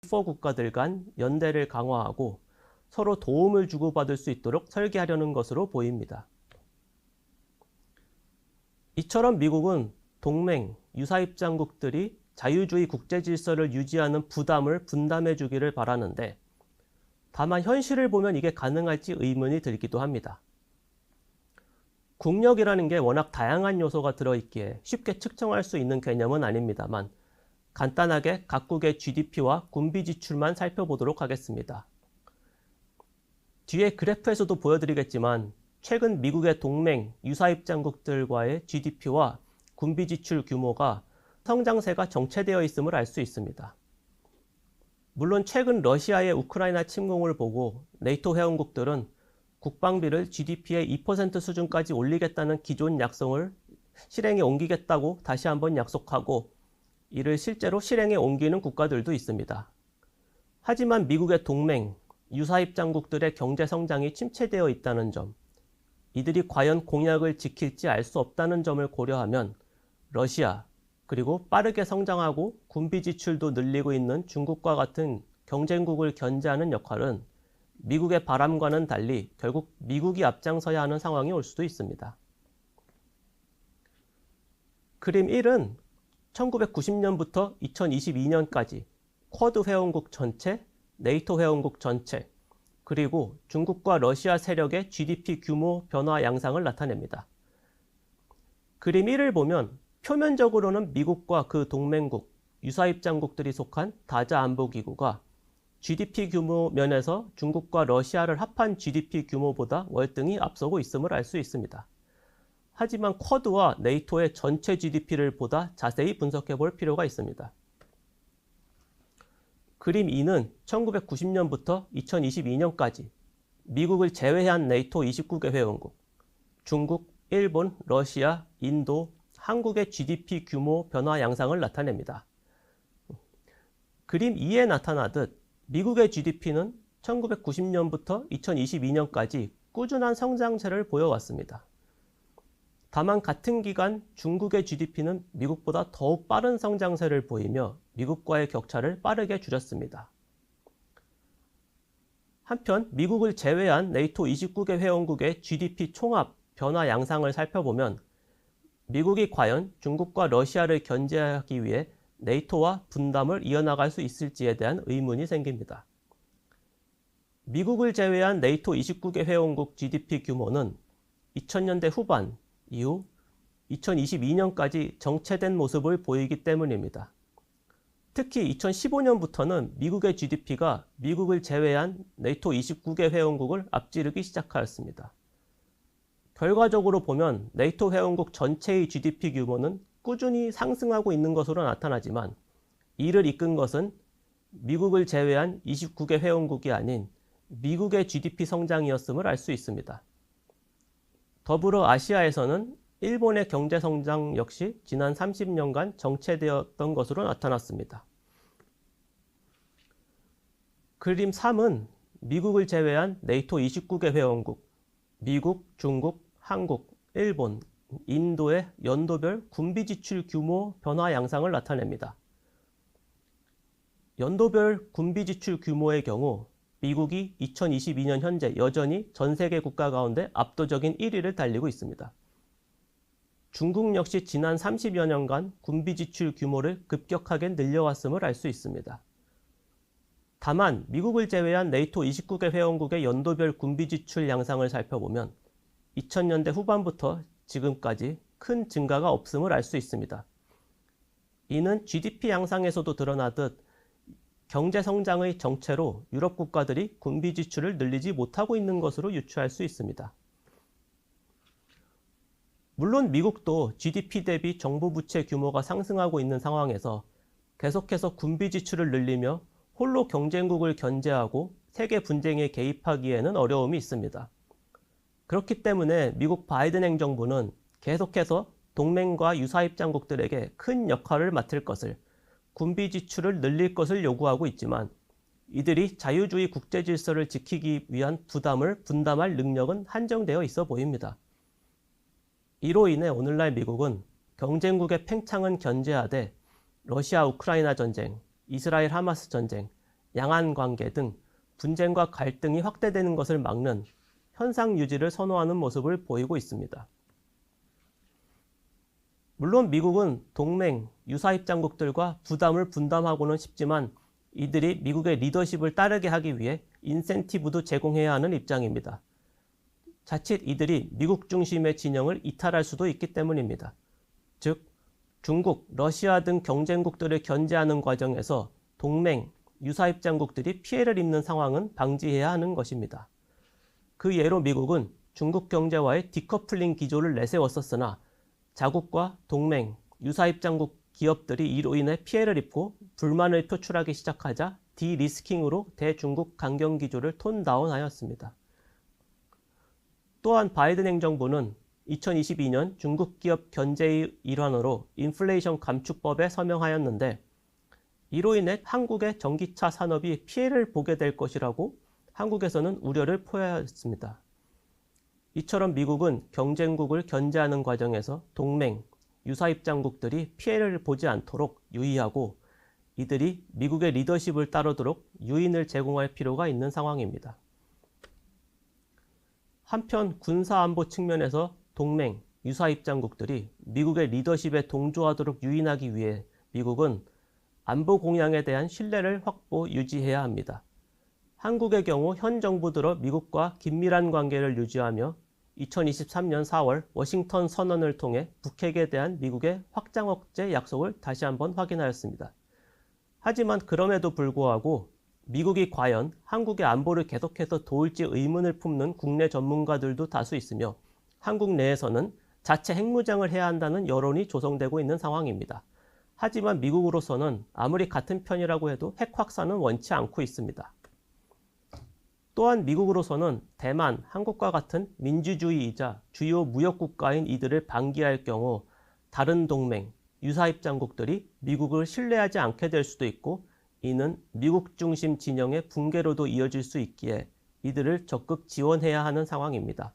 G4 국가들 간 연대를 강화하고 서로 도움을 주고받을 수 있도록 설계하려는 것으로 보입니다. 이처럼 미국은 동맹, 유사입장국들이 자유주의 국제 질서를 유지하는 부담을 분담해 주기를 바라는데, 다만 현실을 보면 이게 가능할지 의문이 들기도 합니다. 국력이라는 게 워낙 다양한 요소가 들어있기에 쉽게 측정할 수 있는 개념은 아닙니다만, 간단하게 각국의 GDP와 군비 지출만 살펴보도록 하겠습니다. 뒤에 그래프에서도 보여드리겠지만 최근 미국의 동맹, 유사입장국들과의 GDP와 군비 지출 규모가 성장세가 정체되어 있음을 알 수 있습니다. 물론 최근 러시아의 우크라이나 침공을 보고 네이토 회원국들은 국방비를 GDP의 2% 수준까지 올리겠다는 기존 약속을 실행에 옮기겠다고 다시 한번 약속하고 이를 실제로 실행에 옮기는 국가들도 있습니다. 하지만 미국의 동맹, 유사입장국들의 경제 성장이 침체되어 있다는 점, 이들이 과연 공약을 지킬지 알 수 없다는 점을 고려하면 러시아, 그리고 빠르게 성장하고 군비 지출도 늘리고 있는 중국과 같은 경쟁국을 견제하는 역할은 미국의 바람과는 달리 결국 미국이 앞장서야 하는 상황이 올 수도 있습니다. 그림 1은 1990년부터 2022년까지 쿼드 회원국 전체, 네이토 회원국 전체, 그리고 중국과 러시아 세력의 GDP 규모 변화 양상을 나타냅니다. 그림 1을 보면 표면적으로는 미국과 그 동맹국, 유사입장국들이 속한 다자안보기구가 GDP 규모 면에서 중국과 러시아를 합한 GDP 규모보다 월등히 앞서고 있음을 알 수 있습니다. 하지만 쿼드와 네이토의 전체 GDP를 보다 자세히 분석해 볼 필요가 있습니다. 그림 2는 1990년부터 2022년까지 미국을 제외한 네이토 29개 회원국, 중국, 일본, 러시아, 인도, 한국의 GDP 규모 변화 양상을 나타냅니다. 그림 2에 나타나듯 미국의 GDP는 1990년부터 2022년까지 꾸준한 성장세를 보여왔습니다. 다만 같은 기간 중국의 GDP는 미국보다 더욱 빠른 성장세를 보이며 미국과의 격차를 빠르게 줄였습니다. 한편 미국을 제외한 네이토 29개 회원국의 GDP 총합 변화 양상을 살펴보면 미국이 과연 중국과 러시아를 견제하기 위해 네이토와 분담을 이어나갈 수 있을지에 대한 의문이 생깁니다. 미국을 제외한 네이토 29개 회원국 GDP 규모는 2000년대 후반 이후 2022년까지 정체된 모습을 보이기 때문입니다. 특히 2015년부터는 미국의 GDP가 미국을 제외한 네이토 29개 회원국을 앞지르기 시작하였습니다. 결과적으로 보면 네이토 회원국 전체의 GDP 규모는 꾸준히 상승하고 있는 것으로 나타나지만 이를 이끈 것은 미국을 제외한 29개 회원국이 아닌 미국의 GDP 성장이었음을 알 수 있습니다. 더불어 아시아에서는 일본의 경제 성장 역시 지난 30년간 정체되었던 것으로 나타났습니다. 그림 3은 미국을 제외한 네이토 29개 회원국, 미국, 중국, 한국, 일본, 인도의 연도별 군비 지출 규모 변화 양상을 나타냅니다. 연도별 군비 지출 규모의 경우 미국이 2022년 현재 여전히 전 세계 국가 가운데 압도적인 1위를 달리고 있습니다. 중국 역시 지난 30여 년간 군비 지출 규모를 급격하게 늘려왔음을 알 수 있습니다. 다만 미국을 제외한 네이토 29개 회원국의 연도별 군비 지출 양상을 살펴보면 2000년대 후반부터 지금까지 큰 증가가 없음을 알 수 있습니다. 이는 GDP 양상에서도 드러나듯 경제 성장의 정체로 유럽 국가들이 군비 지출을 늘리지 못하고 있는 것으로 유추할 수 있습니다. 물론 미국도 GDP 대비 정부 부채 규모가 상승하고 있는 상황에서 계속해서 군비 지출을 늘리며 홀로 경쟁국을 견제하고 세계 분쟁에 개입하기에는 어려움이 있습니다. 그렇기 때문에 미국 바이든 행정부는 계속해서 동맹과 유사입장국들에게 큰 역할을 맡을 것을, 군비 지출을 늘릴 것을 요구하고 있지만 이들이 자유주의 국제 질서를 지키기 위한 부담을 분담할 능력은 한정되어 있어 보입니다. 이로 인해 오늘날 미국은 경쟁국의 팽창은 견제하되 러시아 우크라이나 전쟁, 이스라엘 하마스 전쟁, 양안 관계 등 분쟁과 갈등이 확대되는 것을 막는 현상 유지를 선호하는 모습을 보이고 있습니다. 물론 미국은 동맹, 유사 입장국들과 부담을 분담하고는 싶지만 이들이 미국의 리더십을 따르게 하기 위해 인센티브도 제공해야 하는 입장입니다. 자칫 이들이 미국 중심의 진영을 이탈할 수도 있기 때문입니다. 즉, 중국, 러시아 등 경쟁국들을 견제하는 과정에서 동맹, 유사 입장국들이 피해를 입는 상황은 방지해야 하는 것입니다. 그 예로 미국은 중국 경제와의 디커플링 기조를 내세웠었으나 자국과 동맹, 유사 입장국 기업들이 이로 인해 피해를 입고 불만을 표출하기 시작하자 디리스킹으로 대중국 강경 기조를 톤다운하였습니다. 또한 바이든 행정부는 2022년 중국 기업 견제의 일환으로 인플레이션 감축법에 서명하였는데 이로 인해 한국의 전기차 산업이 피해를 보게 될 것이라고 한국에서는 우려를 표하였습니다. 이처럼 미국은 경쟁국을 견제하는 과정에서 동맹, 유사 입장국들이 피해를 보지 않도록 유의하고 이들이 미국의 리더십을 따르도록 유인을 제공할 필요가 있는 상황입니다. 한편 군사안보 측면에서 동맹, 유사 입장국들이 미국의 리더십에 동조하도록 유인하기 위해 미국은 안보 공약에 대한 신뢰를 확보 유지해야 합니다. 한국의 경우 현 정부 들어 미국과 긴밀한 관계를 유지하며 2023년 4월 워싱턴 선언을 통해 북핵에 대한 미국의 확장 억제 약속을 다시 한번 확인하였습니다. 하지만 그럼에도 불구하고 미국이 과연 한국의 안보를 계속해서 도울지 의문을 품는 국내 전문가들도 다수 있으며 한국 내에서는 자체 핵무장을 해야 한다는 여론이 조성되고 있는 상황입니다. 하지만 미국으로서는 아무리 같은 편이라고 해도 핵 확산은 원치 않고 있습니다. 또한 미국으로서는 대만, 한국과 같은 민주주의이자 주요 무역국가인 이들을 방기할 경우 다른 동맹, 유사 입장국들이 미국을 신뢰하지 않게 될 수도 있고 이는 미국 중심 진영의 붕괴로도 이어질 수 있기에 이들을 적극 지원해야 하는 상황입니다.